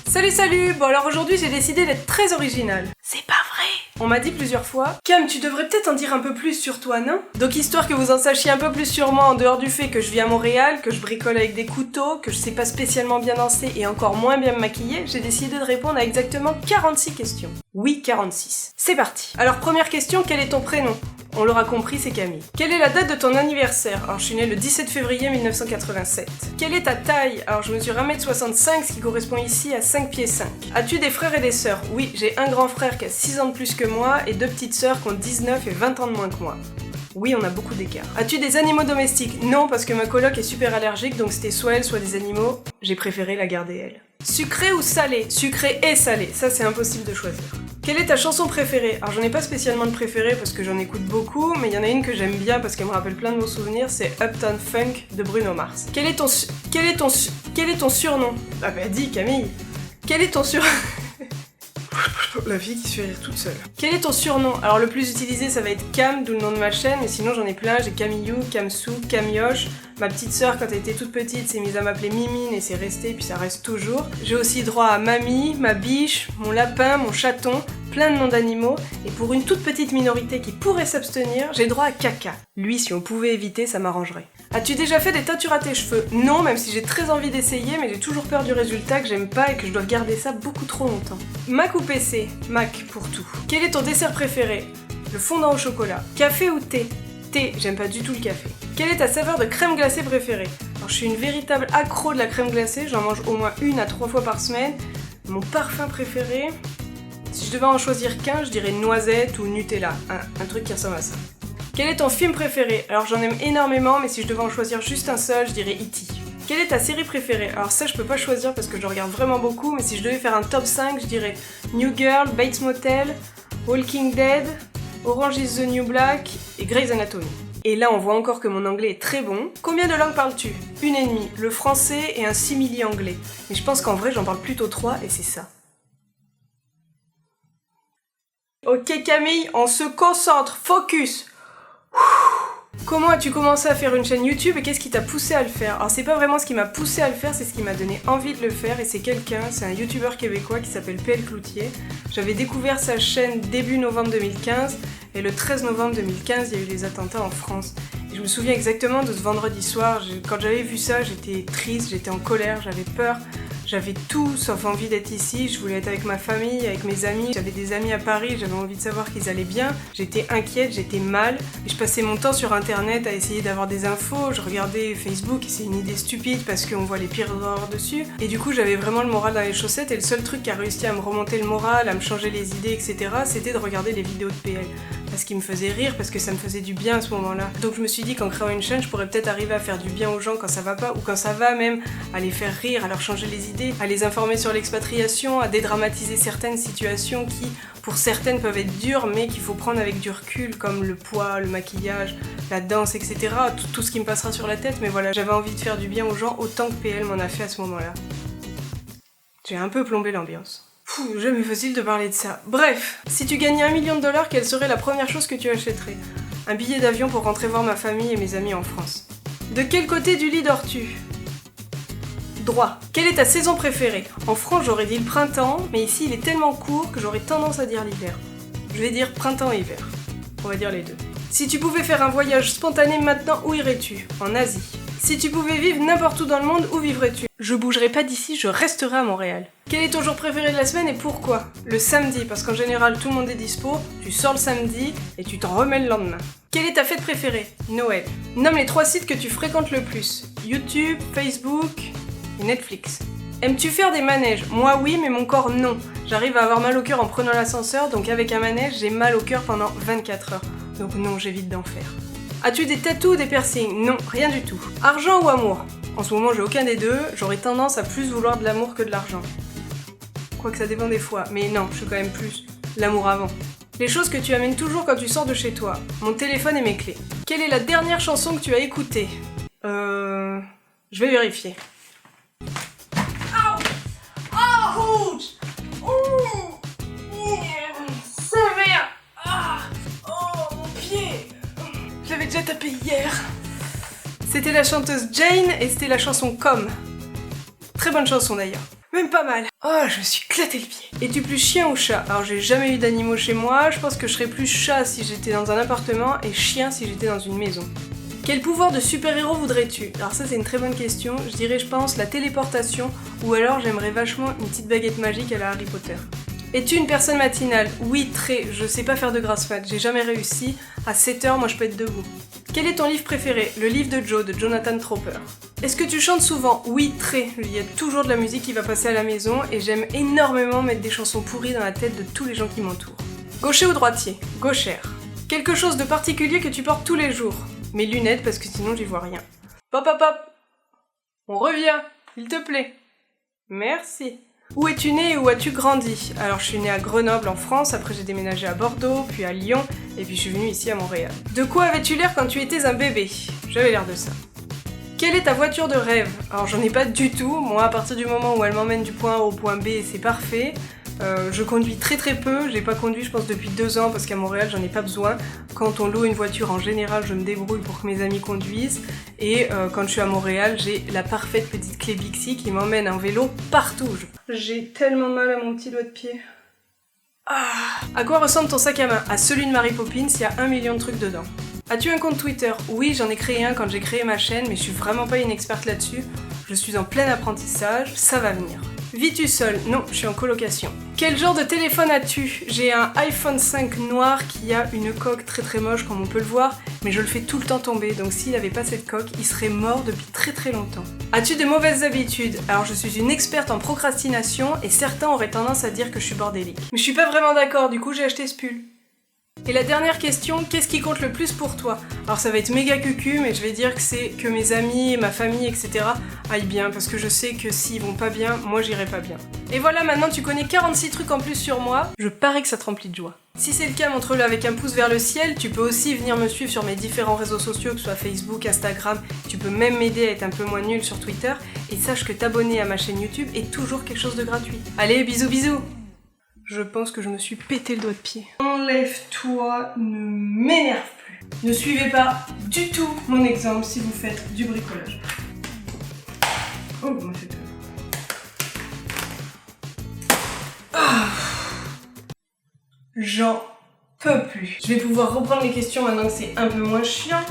Salut. Bon alors aujourd'hui j'ai décidé d'être très originale. C'est pas vrai. On m'a dit plusieurs fois, Cam, tu devrais peut-être en dire un peu plus sur toi, non? Donc histoire que vous en sachiez un peu plus sur moi en dehors du fait que je vis à Montréal, que je bricole avec des couteaux, que je sais pas spécialement bien danser et encore moins bien me maquiller, j'ai décidé de répondre à exactement 46 questions. Oui, 46. C'est parti. Alors première question, quel est ton prénom? On l'aura compris, c'est Camille. Quelle est la date de ton anniversaire? Alors je suis née le 17 février 1987. Quelle est ta taille? Alors je mesure 1m65, ce qui correspond ici à 5 pieds 5. As-tu des frères et des sœurs? Oui, j'ai un grand frère qui a 6 ans de plus que moi et deux petites sœurs qui ont 19 et 20 ans de moins que moi. Oui, on a beaucoup d'écart. As-tu des animaux domestiques? Non, parce que ma coloc est super allergique, donc c'était soit elle, soit des animaux. J'ai préféré la garder elle. Sucré ou salé? Sucré et salé, ça c'est impossible de choisir. Quelle est ta chanson préférée? Alors j'en ai pas spécialement de préférée parce que j'en écoute beaucoup, mais il y en a une que j'aime bien parce qu'elle me rappelle plein de bons souvenirs, c'est Uptown Funk de Bruno Mars. Quel est ton surnom? Ah bah dis Camille. Quel est ton surnom? La fille qui se fait rire toute seule. Quel est ton surnom? Alors le plus utilisé ça va être Cam, d'où le nom de ma chaîne, mais sinon j'en ai plein, j'ai Camillou, Camsou, Camioche. Ma petite sœur quand elle était toute petite s'est mise à m'appeler Mimine et c'est resté, puis ça reste toujours. J'ai aussi droit à Mamie, ma biche, mon lapin, mon chaton, plein de noms d'animaux, et pour une toute petite minorité qui pourrait s'abstenir, j'ai droit à Caca. Lui, si on pouvait éviter, ça m'arrangerait. As-tu déjà fait des teintures à tes cheveux? Non, même si j'ai très envie d'essayer, mais j'ai toujours peur du résultat que j'aime pas et que je dois garder ça beaucoup trop longtemps. Mac ou PC? Mac pour tout. Quel est ton dessert préféré? Le fondant au chocolat. Café ou thé? Thé, j'aime pas du tout le café. Quelle est ta saveur de crème glacée préférée? Alors je suis une véritable accro de la crème glacée, j'en mange au moins 1 à 3 fois par semaine. Mon parfum préféré? Si je devais en choisir qu'un, je dirais noisette ou Nutella, un truc qui ressemble à ça. Quel est ton film préféré? Alors j'en aime énormément, mais si je devais en choisir juste un seul, je dirais E.T. Quelle est ta série préférée? Alors ça je peux pas choisir parce que je regarde vraiment beaucoup, mais si je devais faire un top 5, je dirais New Girl, Bates Motel, Walking Dead, Orange is the New Black et Grey's Anatomy. Et là on voit encore que mon anglais est très bon. Combien de langues parles-tu? 1,5, le français et un simili anglais. Mais je pense qu'en vrai j'en parle plutôt 3 et c'est ça. Ok Camille, on se concentre, focus. Comment as-tu commencé à faire une chaîne YouTube et qu'est-ce qui t'a poussé à le faire? Alors c'est pas vraiment ce qui m'a poussé à le faire, c'est ce qui m'a donné envie de le faire et c'est un youtubeur québécois qui s'appelle PL Cloutier. J'avais découvert sa chaîne début novembre 2015 et le 13 novembre 2015 il y a eu les attentats en France. Et je me souviens exactement de ce vendredi soir, quand j'avais vu ça j'étais triste, j'étais en colère, j'avais peur. J'avais tout sauf envie d'être ici, je voulais être avec ma famille, avec mes amis. J'avais des amis à Paris, j'avais envie de savoir qu'ils allaient bien. J'étais inquiète, j'étais mal. Et je passais mon temps sur internet à essayer d'avoir des infos. Je regardais Facebook et c'est une idée stupide parce qu'on voit les pires horreurs dessus. Et du coup j'avais vraiment le moral dans les chaussettes et le seul truc qui a réussi à me remonter le moral, à me changer les idées, etc. c'était de regarder les vidéos de PL. Parce qu'il me faisait rire, parce que ça me faisait du bien à ce moment-là. Donc je me suis dit qu'en créant une chaîne, je pourrais peut-être arriver à faire du bien aux gens quand ça va pas, ou quand ça va même, à les faire rire, à leur changer les idées, à les informer sur l'expatriation, à dédramatiser certaines situations qui, pour certaines, peuvent être dures, mais qu'il faut prendre avec du recul, comme le poids, le maquillage, la danse, etc. Tout ce qui me passera sur la tête, mais voilà, j'avais envie de faire du bien aux gens autant que PL m'en a fait à ce moment-là. J'ai un peu plombé l'ambiance. Jamais facile de parler de ça. Bref, si tu gagnais $1 million, quelle serait la première chose que tu achèterais? Un billet d'avion pour rentrer voir ma famille et mes amis en France. De quel côté du lit dors-tu? Droit. Quelle est ta saison préférée? En France, j'aurais dit le printemps, mais ici il est tellement court que j'aurais tendance à dire l'hiver. Je vais dire printemps et hiver. On va dire les deux. Si tu pouvais faire un voyage spontané maintenant, où irais-tu? En Asie. Si tu pouvais vivre n'importe où dans le monde, où vivrais-tu? Je bougerai pas d'ici, je resterai à Montréal. Quel est ton jour préféré de la semaine et pourquoi? Le samedi, parce qu'en général tout le monde est dispo, tu sors le samedi et tu t'en remets le lendemain. Quelle est ta fête préférée? Noël. Nomme les 3 sites que tu fréquentes le plus. YouTube, Facebook et Netflix. Aimes-tu faire des manèges? Moi oui, mais mon corps non. J'arrive à avoir mal au cœur en prenant l'ascenseur, donc avec un manège, j'ai mal au cœur pendant 24 heures. Donc non, j'évite d'en faire. As-tu des tattoos ou des piercings? Non, rien du tout. Argent ou amour? En ce moment, j'ai aucun des deux. J'aurais tendance à plus vouloir de l'amour que de l'argent. Quoique ça dépend des fois. Mais non, je suis quand même plus l'amour avant. Les choses que tu amènes toujours quand tu sors de chez toi. Mon téléphone et mes clés. Quelle est la dernière chanson que tu as écoutée? Je vais vérifier. Ouch! Sévère! Oh, mon pied! Je l'avais déjà tapé hier. C'était la chanteuse Jane et c'était la chanson Comme. Très bonne chanson d'ailleurs. Même pas mal. Oh, je me suis éclaté le pied. Es-tu plus chien ou chat? Alors j'ai jamais eu d'animaux chez moi, je pense que je serais plus chat si j'étais dans un appartement et chien si j'étais dans une maison. Quel pouvoir de super-héros voudrais-tu? Alors ça c'est une très bonne question, je dirais je pense la téléportation ou alors j'aimerais vachement une petite baguette magique à la Harry Potter. Es-tu une personne matinale? Oui, très, je sais pas faire de grasse mat, j'ai jamais réussi. À 7h, moi je peux être debout. Quel est ton livre préféré? Le livre de Joe, de Jonathan Tropper. Est-ce que tu chantes souvent? Oui, très. Il y a toujours de la musique qui va passer à la maison et j'aime énormément mettre des chansons pourries dans la tête de tous les gens qui m'entourent. Gaucher ou droitier? Gauchère. Quelque chose de particulier que tu portes tous les jours? Mes lunettes parce que sinon j'y vois rien. Pop pop pop! On revient, s'il te plaît. Merci. Où es-tu né et où as-tu grandi? Alors je suis née à Grenoble en France, après j'ai déménagé à Bordeaux, puis à Lyon, et puis je suis venue ici à Montréal. De quoi avais-tu l'air quand tu étais un bébé? J'avais l'air de ça. Quelle est ta voiture de rêve? Alors j'en ai pas du tout, moi à partir du moment où elle m'emmène du point A au point B, c'est parfait. Je conduis très peu, j'ai pas conduit je pense depuis 2 ans parce qu'à Montréal j'en ai pas besoin. Quand on loue une voiture en général je me débrouille pour que mes amis conduisent et quand je suis à Montréal j'ai la parfaite petite clé Bixi qui m'emmène en vélo partout. J'ai tellement mal à mon petit doigt de pied. Ah. À quoi ressemble ton sac à main? À celui de Mary Poppins, il y a 1 million de trucs dedans. As-tu un compte Twitter? Oui, j'en ai créé un quand j'ai créé ma chaîne mais je suis vraiment pas une experte là-dessus. Je suis en plein apprentissage, ça va venir. Vis-tu seul? Non, je suis en colocation. Quel genre de téléphone as-tu? J'ai un iPhone 5 noir qui a une coque très moche comme on peut le voir, mais je le fais tout le temps tomber, donc s'il avait pas cette coque, il serait mort depuis très longtemps. As-tu de mauvaises habitudes? Alors je suis une experte en procrastination et certains auraient tendance à dire que je suis bordélique. Mais je suis pas vraiment d'accord, du coup j'ai acheté ce pull. Et la dernière question, qu'est-ce qui compte le plus pour toi? Alors ça va être méga cucu, mais je vais dire que c'est que mes amis, ma famille, etc. aillent bien, parce que je sais que s'ils vont pas bien, moi j'irai pas bien. Et voilà, maintenant tu connais 46 trucs en plus sur moi, je parie que ça te remplit de joie. Si c'est le cas, montre-le avec un pouce vers le ciel, tu peux aussi venir me suivre sur mes différents réseaux sociaux, que ce soit Facebook, Instagram, tu peux même m'aider à être un peu moins nul sur Twitter, et sache que t'abonner à ma chaîne YouTube est toujours quelque chose de gratuit. Allez, bisous! Je pense que je me suis pété le doigt de pied. Enlève-toi, ne m'énerve plus. Ne suivez pas du tout mon exemple si vous faites du bricolage. Oh, m'a fait peur. Ah. J'en peux plus. Je vais pouvoir reprendre les questions maintenant que c'est un peu moins chiant.